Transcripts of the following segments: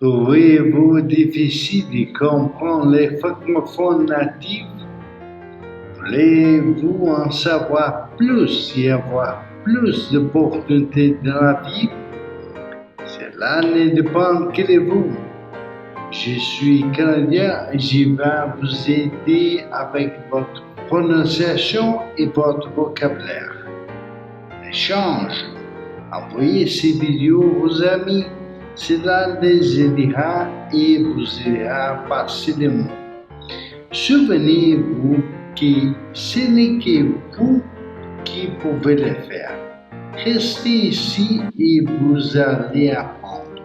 Trouvez-vous difficile de comprendre les francophones natifs? Voulez-vous en savoir plus et avoir plus d'opportunités dans la vie? Cela ne dépend que de vous. Je suis Canadien et je vais vous aider avec votre prononciation et votre vocabulaire. Échange. Envoyez ces vidéos à vos amis. Cela les aidera et vous aidera facilement. Souvenez-vous que ce n'est que vous qui pouvez le faire. Restez ici et vous allez apprendre.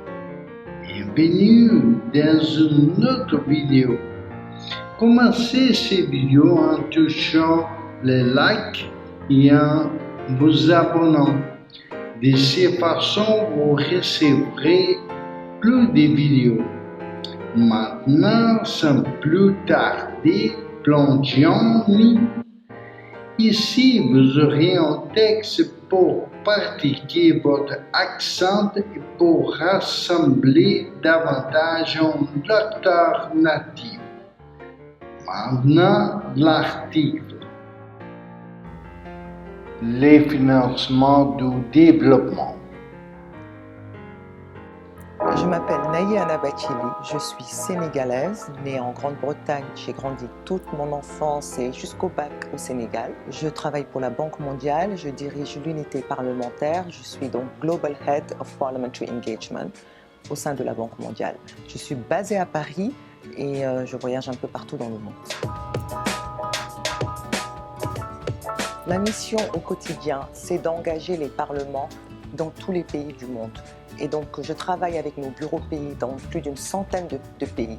Bienvenue dans une autre vidéo. Commencez cette vidéo en touchant le like et en vous abonnant. De cette façon, vous recevrez plus de vidéos. Maintenant, sans plus tarder, plongeons-nous. Ici, vous aurez un texte pour pratiquer votre accent et pour rassembler davantage un lecteur natif. Maintenant, l'article. Les financements du développement. Je m'appelle Naïe Anabachili, je suis sénégalaise, née en Grande-Bretagne. J'ai grandi toute mon enfance et jusqu'au bac au Sénégal. Je travaille pour la Banque mondiale, je dirige l'unité parlementaire, je suis donc Global Head of Parliamentary Engagement au sein de la Banque mondiale. Je suis basée à Paris et je voyage un peu partout dans le monde. La mission au quotidien, c'est d'engager les parlements dans tous les pays du monde. Et donc, je travaille avec nos bureaux pays dans plus d'une centaine de pays.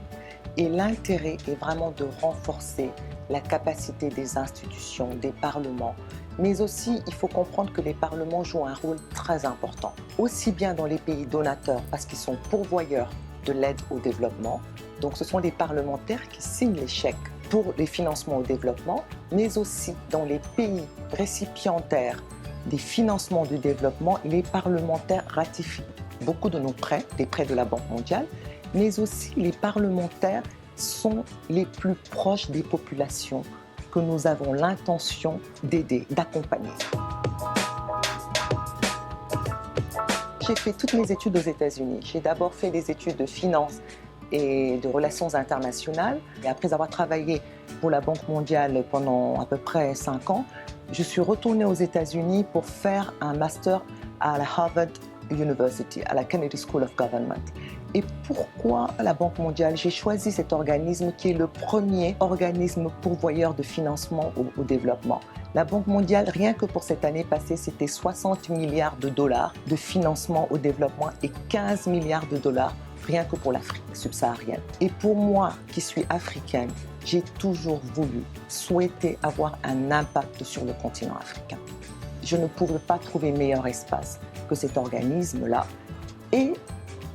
Et l'intérêt est vraiment de renforcer la capacité des institutions, des parlements. Mais aussi, il faut comprendre que les parlements jouent un rôle très important. Aussi bien dans les pays donateurs, parce qu'ils sont pourvoyeurs de l'aide au développement. Donc, ce sont les parlementaires qui signent les chèques pour les financements au développement, mais aussi dans les pays récipiendaires des financements du développement, les parlementaires ratifient beaucoup de nos prêts, des prêts de la Banque mondiale, mais aussi les parlementaires sont les plus proches des populations que nous avons l'intention d'aider, d'accompagner. J'ai fait toutes mes études aux États-Unis. J'ai d'abord fait des études de finance et de relations internationales. Et après avoir travaillé pour la Banque mondiale pendant à peu près 5 ans, je suis retournée aux États-Unis pour faire un master à la Harvard University, à la Kennedy School of Government. Et pourquoi la Banque mondiale? J'ai choisi cet organisme qui est le premier organisme pourvoyeur de financement au développement. La Banque mondiale, rien que pour cette année passée, c'était 60 milliards de dollars de financement au développement et 15 milliards de dollars rien que pour l'Afrique subsaharienne. Et pour moi, qui suis africaine, j'ai toujours voulu, souhaité avoir un impact sur le continent africain. Je ne pouvais pas trouver meilleur espace que cet organisme-là. Et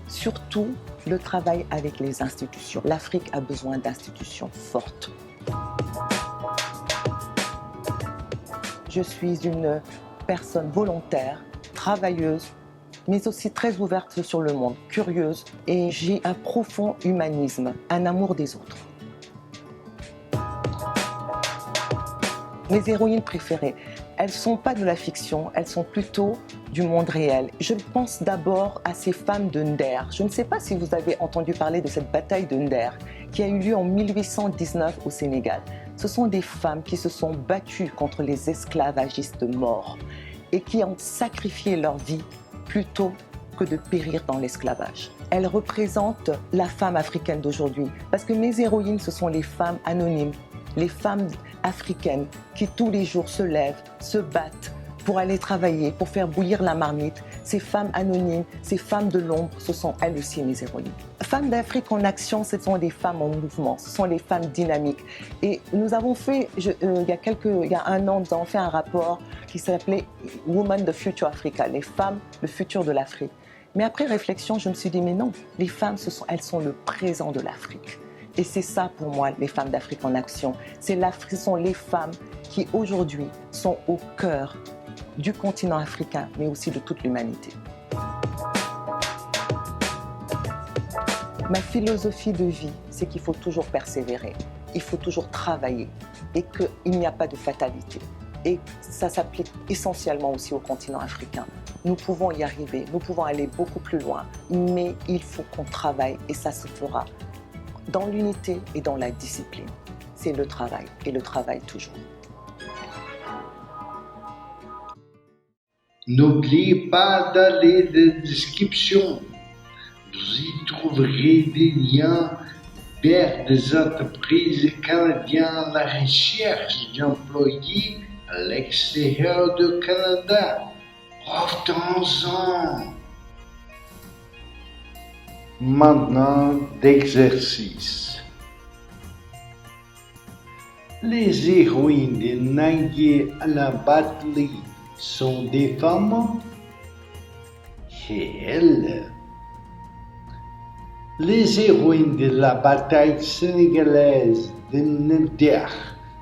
surtout, le travail avec les institutions. L'Afrique a besoin d'institutions fortes. Je suis une personne volontaire, travailleuse, mais aussi très ouverte sur le monde, curieuse, et j'ai un profond humanisme, un amour des autres. Mes héroïnes préférées, elles ne sont pas de la fiction, elles sont plutôt du monde réel. Je pense d'abord à ces femmes de Nder. Je ne sais pas si vous avez entendu parler de cette bataille de Nder qui a eu lieu en 1819 au Sénégal. Ce sont des femmes qui se sont battues contre les esclavagistes morts et qui ont sacrifié leur vie plutôt que de périr dans l'esclavage. Elles représentent la femme africaine d'aujourd'hui parce que mes héroïnes, ce sont les femmes anonymes, les femmes africaines qui tous les jours se lèvent, se battent pour aller travailler, pour faire bouillir la marmite. Ces femmes anonymes, ces femmes de l'ombre, ce sont elles aussi mes héroïnes. Femmes d'Afrique en action, ce sont des femmes en mouvement, ce sont des femmes dynamiques. Et nous avons fait, il y a 1 an, nous avons fait un rapport qui s'appelait Women the Future Africa, les femmes, le futur de l'Afrique. Mais après réflexion, je me suis dit, mais non, les femmes, elles sont le présent de l'Afrique. Et c'est ça pour moi, les femmes d'Afrique en action. Ce sont les femmes qui aujourd'hui sont au cœur du continent africain, mais aussi de toute l'humanité. Ma philosophie de vie, c'est qu'il faut toujours persévérer, il faut toujours travailler et qu'il n'y a pas de fatalité. Et ça s'applique essentiellement aussi au continent africain. Nous pouvons y arriver, nous pouvons aller beaucoup plus loin, mais il faut qu'on travaille et ça se fera dans l'unité et dans la discipline. C'est le travail et le travail toujours. N'oubliez pas d'aller dans la description. Vous y trouverez des liens vers des entreprises canadiennes à la recherche d'employés à l'extérieur du Canada. Profitons-en! Maintenant d'exercice. Les héroïnes de Nangye à la batterie sont des femmes et elles. Les héroïnes de la bataille sénégalaise de Nder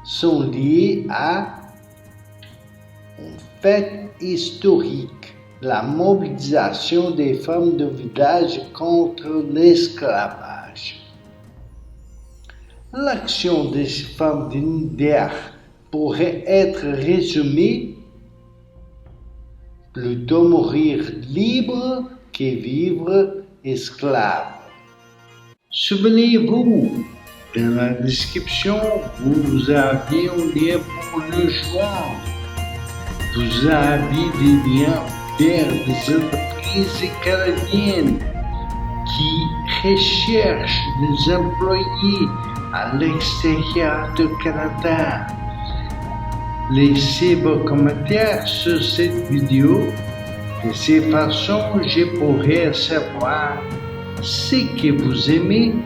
sont liées à un fait historique, la mobilisation des femmes de village contre l'esclavage. L'action des femmes de Nder pourrait être résumée: plutôt mourir libre que vivre esclave. Souvenez-vous, dans la description, vous avez un lien pour le joindre. Vous avez des liens vers des entreprises canadiennes qui recherchent des employés à l'extérieur du Canada. Laissez vos commentaires sur cette vidéo. De cette façon, je pourrai savoir ce que vous aimez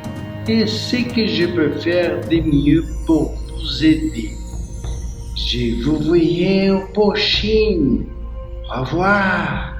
et ce que je peux faire de mieux pour vous aider. Je vous vois au prochain. Au revoir.